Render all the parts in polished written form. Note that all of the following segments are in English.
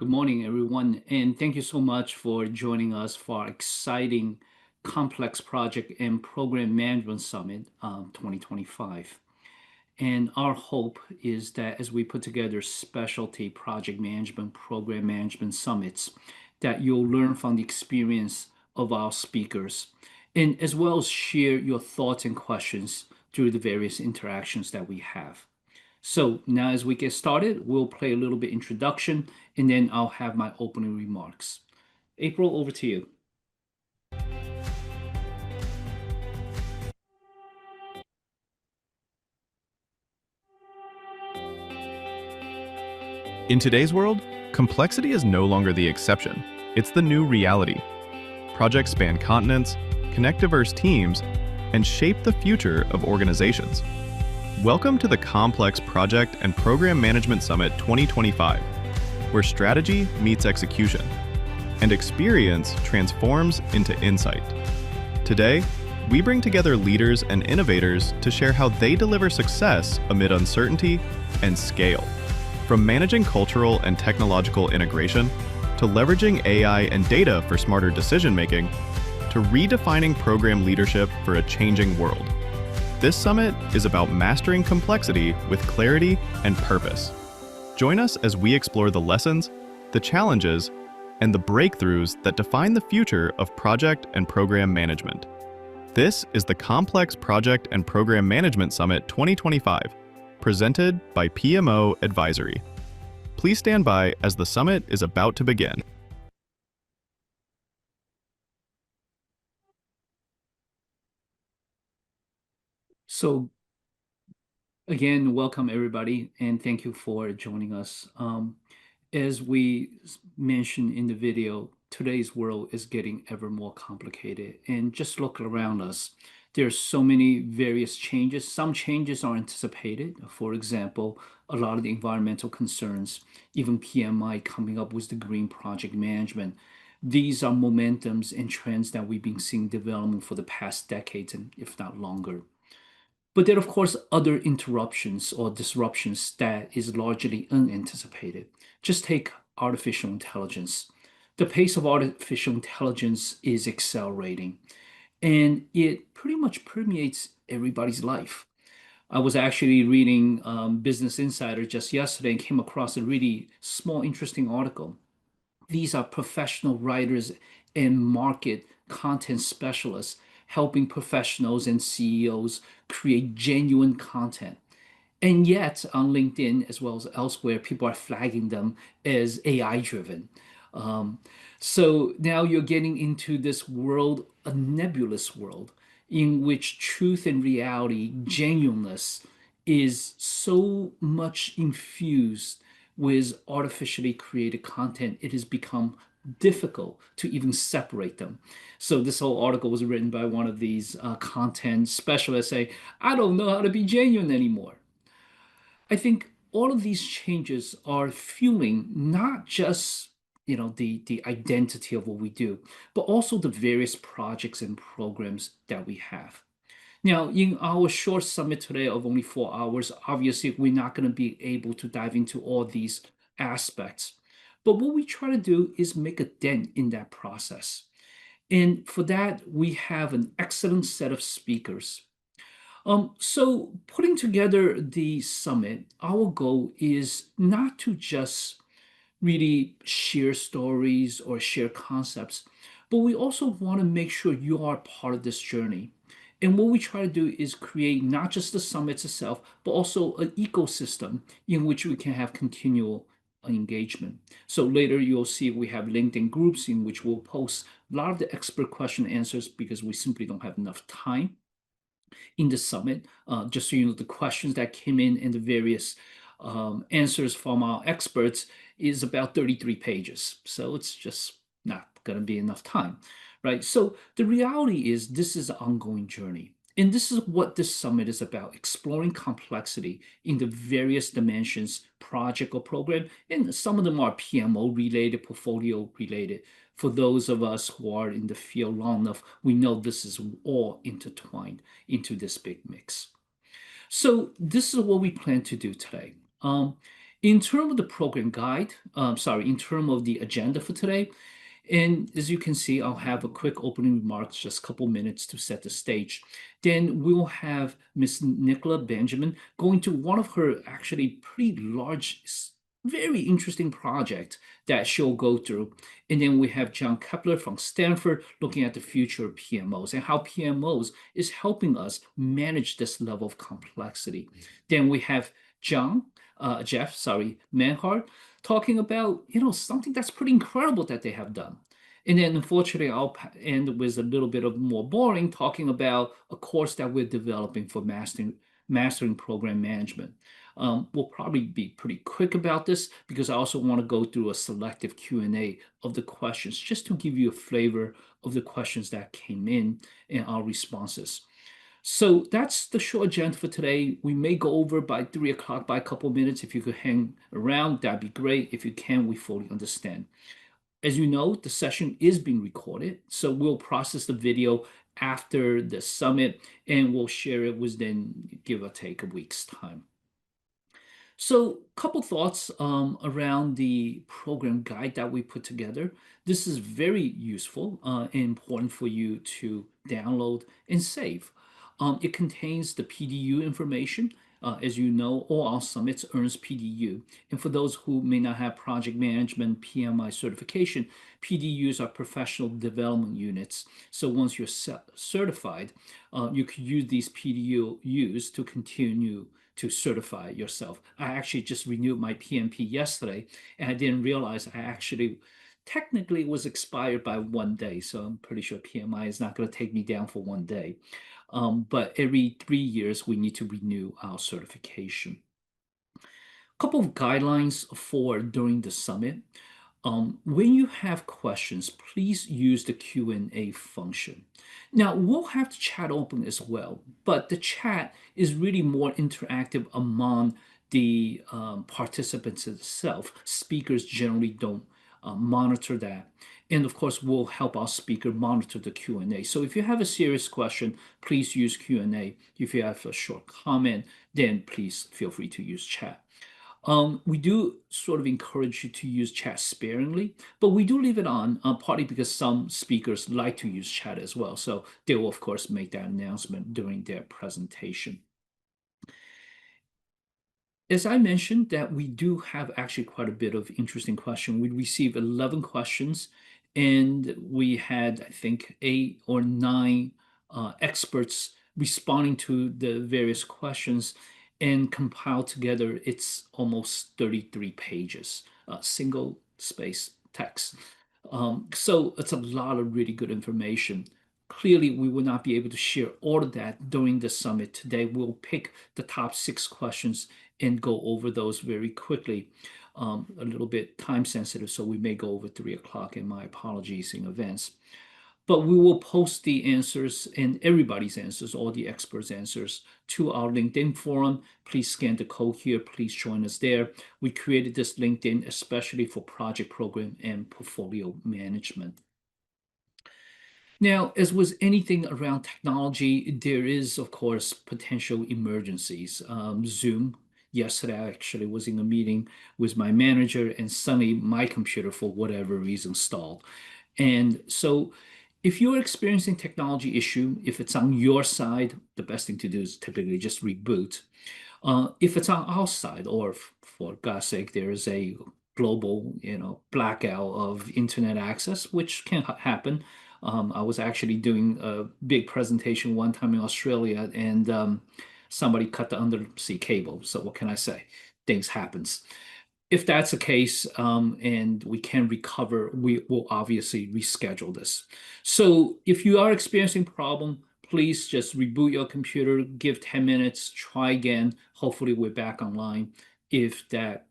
Good morning, everyone, and thank you so much for joining us for our exciting Complex Project and Program Management Summit 2025. And our hope is that as we put together specialty project management, program management summits, that you'll learn from the experience of our speakers, and as well as share your thoughts and questions through the various interactions that we have. So now as we get started, we'll play a little bit introduction and then I'll have my opening remarks. April, over to you. In today's world, complexity is no longer the exception. It's the new reality. Projects span continents, connect diverse teams, and shape the future of organizations. Welcome to the Complex Project and Program Management Summit 2025, where strategy meets execution and experience transforms into insight. Today, we bring together leaders and innovators to share how they deliver success amid uncertainty and scale. From managing cultural and technological integration, to leveraging AI and data for smarter decision-making, to redefining program leadership for a changing world. This summit is about mastering complexity with clarity and purpose. Join us as we explore the lessons, the challenges, and the breakthroughs that define the future of project and program management. This is the Complex Project and Program Management Summit 2025, presented by PMO Advisory. Please stand by as the summit is about to begin. So again, welcome everybody, and thank you for joining us. As we mentioned in the video, today's world is getting ever more complicated, and just look around us. There's so many various changes. Some changes are anticipated. For example, a lot of the environmental concerns, even PMI coming up with the green project management. These are momentums and trends that we've been seeing development for the past decades, and if not longer. But there are, of course, other interruptions or disruptions that is largely unanticipated. Just take artificial intelligence. The pace of artificial intelligence is accelerating, and it pretty much permeates everybody's life. I was actually reading Business Insider just yesterday and came across a really small, interesting article. These are professional writers and market content specialists helping professionals and CEOs create genuine content. And yet, on LinkedIn as well as elsewhere, people are flagging them as AI driven. Um, so now you're getting into this world, a nebulous world, in which truth and reality, genuineness, is so much infused with artificially created content, it has become difficult to even separate them. So this whole article was written by one of these content specialists saying, I don't know how to be genuine anymore. I think all of these changes are fueling not just the identity of what we do, but also the various projects and programs that we have. Now, in our short summit today of only 4 hours, obviously we're not going to be able to dive into all these aspects. But what we try to do is make a dent in that process. And for that, we have an excellent set of speakers. So putting together the summit, our goal is not to just really share stories or share concepts, but we also want to make sure you are part of this journey. And what we try to do is create not just the summits itself, but also an ecosystem in which we can have continual engagement. So later you'll see we have LinkedIn groups in which we'll post a lot of the expert question answers because we simply don't have enough time in the summit. Just so you know, the questions that came in and the various answers from our experts is about 33 pages. So it's just not going to be enough time, right? So the reality is this is an ongoing journey. And this is what this summit is about, exploring complexity in the various dimensions, project or program, and some of them are PMO related, portfolio related. For those of us who are in the field long enough, we know this is all intertwined into this big mix. So this is what we plan to do today. In terms of the program guide, in terms of the agenda for today, and as you can see, I'll have a quick opening remarks, just a couple minutes to set the stage. Then we'll have Miss Nicola Benjamin going to one of her actually pretty large, very interesting project that she'll go through. And then we have John Kepler from Stanford looking at the future of PMOs and how PMOs is helping us manage this level of complexity. Then we have Jeff Manhart talking about something that's pretty incredible that they have done. And then unfortunately, I'll end with a little bit of more boring, talking about a course that we're developing for mastering program management. We'll probably be pretty quick about this because I also want to go through a selective Q&A of the questions just to give you a flavor of the questions that came in and our responses. So that's the short agenda for today. We may go over by 3 o'clock by a couple of minutes. If you could hang around, that'd be great. If you can, we fully understand. As you know, the session is being recorded, so we'll process the video after the summit and we'll share it within give or take a week's time. So, a couple thoughts around the program guide that we put together. This is very useful and important for you to download and save. It contains the PDU information. As you know, all our summits earns PDU. And for those who may not have project management PMI certification, PDUs are professional development units. So once you're certified, you can use these PDUs to continue to certify yourself. I actually just renewed my PMP yesterday, and I didn't realize I actually technically was expired by 1 day. So I'm pretty sure PMI is not going to take me down for 1 day. But every 3 years, we need to renew our certification. A couple of guidelines for during the summit. When you have questions, please use the Q&A function. Now, we'll have the chat open as well, but the chat is really more interactive among the participants itself. Speakers generally don't monitor that. And of course, we'll help our speaker monitor the Q&A. So if you have a serious question, please use Q&A. If you have a short comment, then please feel free to use chat. We do sort of encourage you to use chat sparingly, but we do leave it on, partly because some speakers like to use chat as well. So they will, of course, make that announcement during their presentation. As I mentioned, that we do have actually quite a bit of interesting questions. We received 11 questions, and we had, I think, 8 or 9 experts responding to the various questions and compiled together. It's almost 33 pages, single space text. So it's a lot of really good information. Clearly, we will not be able to share all of that during the summit today. We'll pick the top 6 questions and go over those very quickly. A little bit time sensitive, so we may go over 3 o'clock, and my apologies in advance. But we will post the answers and everybody's answers, all the experts' answers, to our LinkedIn forum. Please scan the code here. Please join us there. We created this LinkedIn especially for project program and portfolio management. Now, as with anything around technology, there is, of course, potential emergencies. Zoom. Yesterday, I actually was in a meeting with my manager, and suddenly my computer, for whatever reason, stalled. And so if you're experiencing technology issue, if it's on your side, the best thing to do is typically just reboot. If it's on our side, or for God's sake, there is a global, blackout of internet access, which can happen. I was actually doing a big presentation one time in Australia, and somebody cut the undersea cable. So what can I say? Things happens. If that's the case, and we can recover, we will obviously reschedule this. So if you are experiencing problem, please just reboot your computer, give 10 minutes, try again. Hopefully we're back online. If that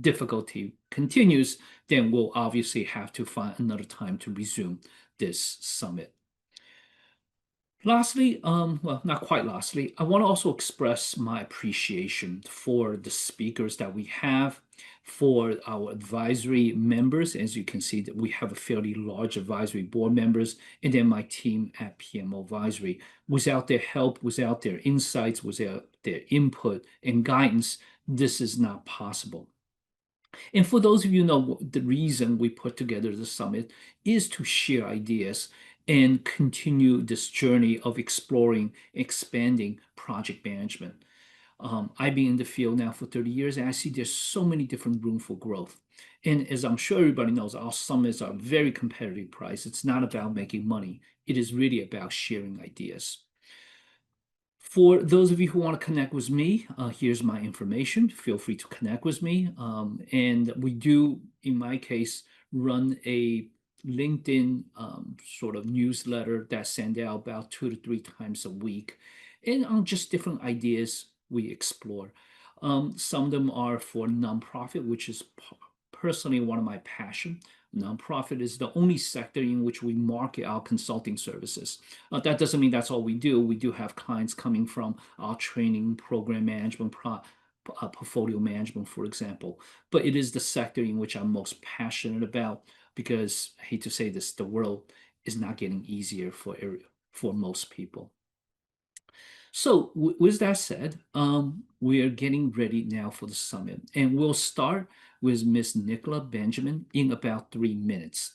difficulty continues, then we'll obviously have to find another time to resume this summit. Lastly, well, not quite lastly, I want to also express my appreciation for the speakers that we have, for our advisory members. As you can see, that we have a fairly large advisory board members, and then my team at PMO Advisory. Without their help, without their insights, without their input and guidance, this is not possible. And for those of you who know, the reason we put together the summit is to share ideas and continue this journey of exploring, expanding project management. I've been in the field now for 30 years, and I see there's so many different room for growth. And as I'm sure everybody knows, our summits are very competitive price. It's not about making money. It is really about sharing ideas. For those of you who want to connect with me, here's my information. Feel free to connect with me. And we do, in my case, run a LinkedIn sort of newsletter that send out about 2 to 3 times a week, and on just different ideas we explore. Some of them are for nonprofit, which is personally one of my passion. Nonprofit is the only sector in which we market our consulting services. That doesn't mean that's all we do. We do have clients coming from our training, program management, portfolio management, for example. But it is the sector in which I'm most passionate about because I hate to say this, the world is not getting easier for most people. So with that said, we are getting ready now for the summit, and we'll start with Miss Nicola Benjamin in about 3 minutes.